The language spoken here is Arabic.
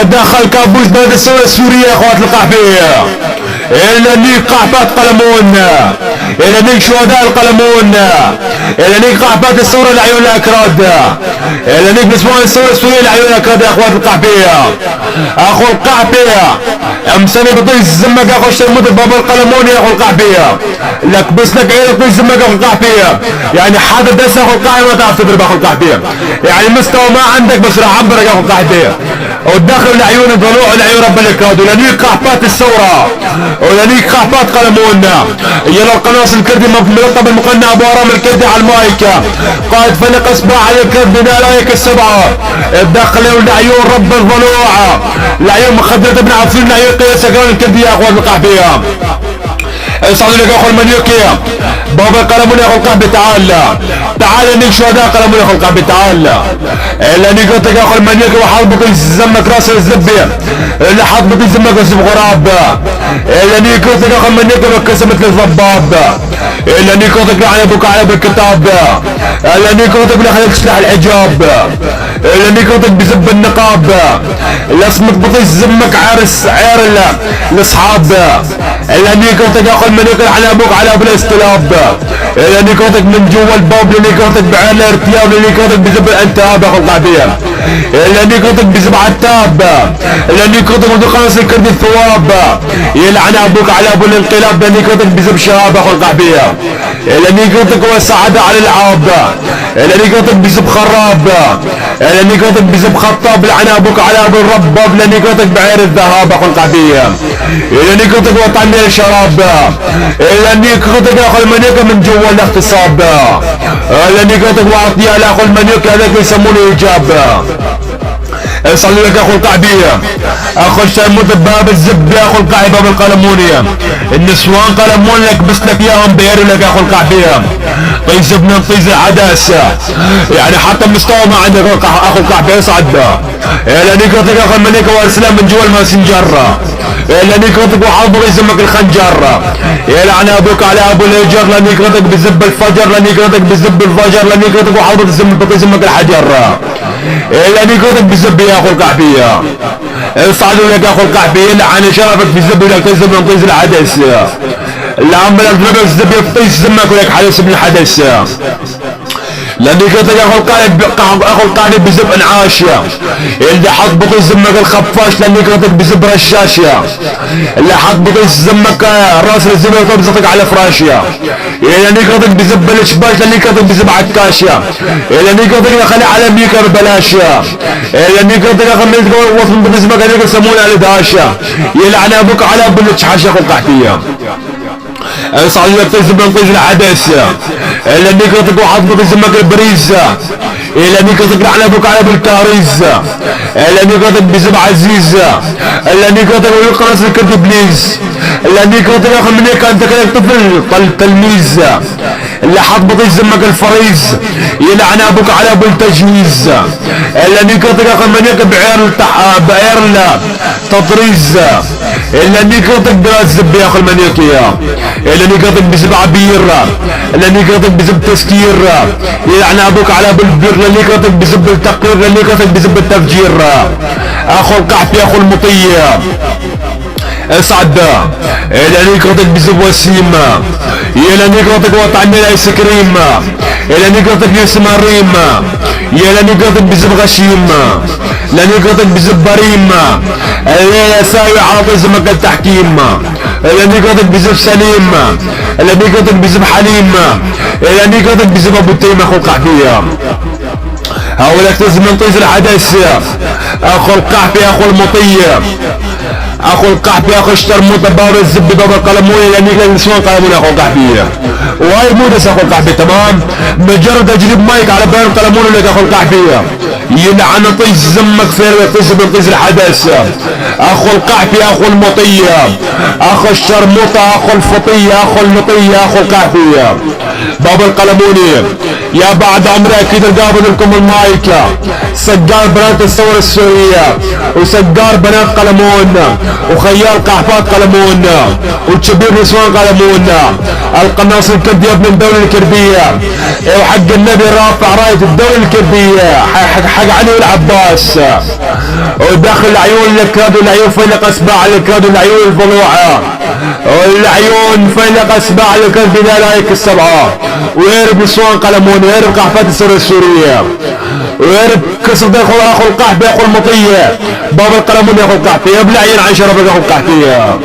دخل كابوس بلد الثورة السورية يا اخوات القحفية. إلى نيك قحبات قلمون، إلى نيك شهداء القلمون، إلى نيك قحبات الثورة لعيون الأكراد، إلى نيك نسوان الثورة السورية لعيون الأكراد يا اخوات القحفية. اخو القحفية امسني بطيس الزمك اخو الشرموت بابا القلمون يا اخو القحفية. لك بس لك عيلة بطيس الزمك اخو القحفية، يعني حاجة دس اخو القحفية ما تعرف تضرب اخو القحفية، يعني مستوى ما عندك بس راح عبرك يا اخو القحفية. وداخل لعيون الضلوع ولعيون رب الكراد ولنيك قحبات الثورة ولنيك قحبات قلمون. يلا القناص الكردي ملقب المقنع ابو ارام الكردي على المايك، قائد فلق اصبع على الكرد بنالايك السبعة. داخل لعيون رب الضلوع لعيون مخدرة ابن عفرين لعيون قياس سكران الكردي يا اخوان القحفية. اسعدوا لك اخو المنيوكي بابا قلمون يا اخو القحبي. تعال نيك شهداء قلمون يا اخو القحبي. تعال الا نيكوتك يا اخو المنيوكي وحاط بطيس زمك راس الزبية اللي حاط بطيس زمك اسم غراب. الا نيكوتك يا اخو المنيوكي بكسه مثل الضباب. الا نيكوتك لعن ابوك على بالكتاب. الا نيكوتك لخليك سلاح الحجاب. الا نيكوتك بزب النقاب. لاسمك بطيس زمك عارس عير الاصحاب. الا نيكوتك يا اخو المنيوكي على ابوك على بالاستلاب. الا نيكوتك من جوا الباب لنيكوتك بعير الارتياب لنيكوتك بزب الانتاب يا اخو القحبية. الا نيكوتك بزب عتاب. الا نيكوتك ودخلص الكردي الثواب. يلعن ابوك على ابو الانقلاب لنيكوتك بزب شهاب يا اخو القحبية. الا نيكوتك والسعادة على العاب. الا نيكوتك بزب خراب. الا نيكوتك بزب خطاب لعن ابوك على ابو الرباب لنيكوتك بعير الذهاب يا اخو القحبية. الا نيكوتك وطني الشراب. الا نيكوتك يا اخو المنيوكي من جوا الاغتصاب. الا نيكوتك واعطيها لاخو المنيوكي هذاك يسمونه ايجاب. صلي لك يا اخو القحبية. اخو الشرموت باب الزب يا اخو القحبي باب القلمونية. النسوان قلمون لك بس لك اياهم بيروا لك يا اخو القحبية. طيز ابن طيز العدس يعني حتى المستوى ما عندك اخو القحبية يصعد. الا نيكوتك يا اخو المنيوكي وارسلان من جوا الماسنجر. الا نيكوتك وحاضر يزمك الخنجر. يلعن ابوك على ابو الهجر لنيكوتك بزب الفجر لنيكوتك بزب الفجر لنيكوتك وحاضر يزمك الحجر. الا نيكوتك بزب يا اخو القحبية. اصعدوا لك يا اخو القحبية لعن شرفك في الزب لك تزب من طيز الحدث. اللهم لك نبي الزب يطيش زمك ولك حدث من الحدث. لنيكوتك يا اخو القحبي بزب انعاشية. اللي حط بطيس زمك الخفاش لنيكوتك بزب رشاشية. اللي حط بطيس زمك راس الزبير وتبزطك على فراشية. لنيكوتك بزب الاشباش لنيكوتك بزب عكاشية. لنيكوتك يخلي على ميكا ببلاشية. لنيكوتك يا اخو وصل بطيس زمك هذيك يسمونه على دهاشية. يلعن ابوك على ابو الاتشحاش يا اخو القحبية. صعد لك تزب من طيز الحدث. الا نيكوتك وحط بطيس زمك البريز. الا نيكوتك لعن ابوك على بالكاريز. الا نيكوتك بزب عزيز. الا نيكوتك ويقرص الكرد ابليس. الا نيكوتك يا اخو المنيوكي انت كذلك طفل تلميذ. اللي حط بطيس زمك الفريز يلعن ابوك على ابو التجهيز. الا نيكوتك يا اخو المنيوكي بعير تطريز. الا نيكوتك بلا زب يا اخو المنيوكي. الا نيكوتك بزب عبير. الا نيكوتك بزب تسكير. يلعن ابوك على ابو البر لنيكوتك بزب التقرير لنيكوتك بزب التفجير. اخو القحبي يا اخو المطية. اصعد. الى نيكوتك بزب وسيم. الى نيكوتك وطعني الايس كريم. الى نيكوتك يسمى ريم. الى نيكوتك بزب غشيم. لنيكوتك بزب بريم. الليلة ساوي عاطي زمك التحكيم. الى نيكوتك بزب سليم. الى نيكوتك بزب حليم. الى نيكوتك بزب ابو التيم اخو القحبية. هؤلاء تزم من طيز الحدث. اخو القحبي اخو المطية. اخو القحبي اخو الشرموط باب الزب باب القلموني لانك النسوان قلموني اخو القحبية. وهاي مودس اخو القحبي تمام. مجرد اجرب مايك على باب القلموني لك اخو القحبية. يلعن طيز زمك في طيز من طيز الحدث. اخو القحفي اخو المطية اخو الشرموطة اخو الفطية اخو اللطية اخو القحفية. بابا القلموني يا بعد عمري اكيد القابض لكم المايكة. سجار بنات الثورة السورية وسجار بنات قلمون وخيال قحفات قلمون وشبير نسوان قلمون. القناص الكردي ابن الدولة الكردية وحق النبي رافع راية الدولة الكردية حق علي والعباس. وداخل العيون الكراد والعيون فيلق اسباع الكراد والعيون الفلوعة والعيون فيلق اسباع الكراد بدالايك السبعة. ويرب نسوان قلمون ويرب قحفات الثورة السورية ويرب كسر اخو القحفي اخو المطية. بابا القلمون ياخو القحفي يا بلعين عن شرفك اخو القحفية.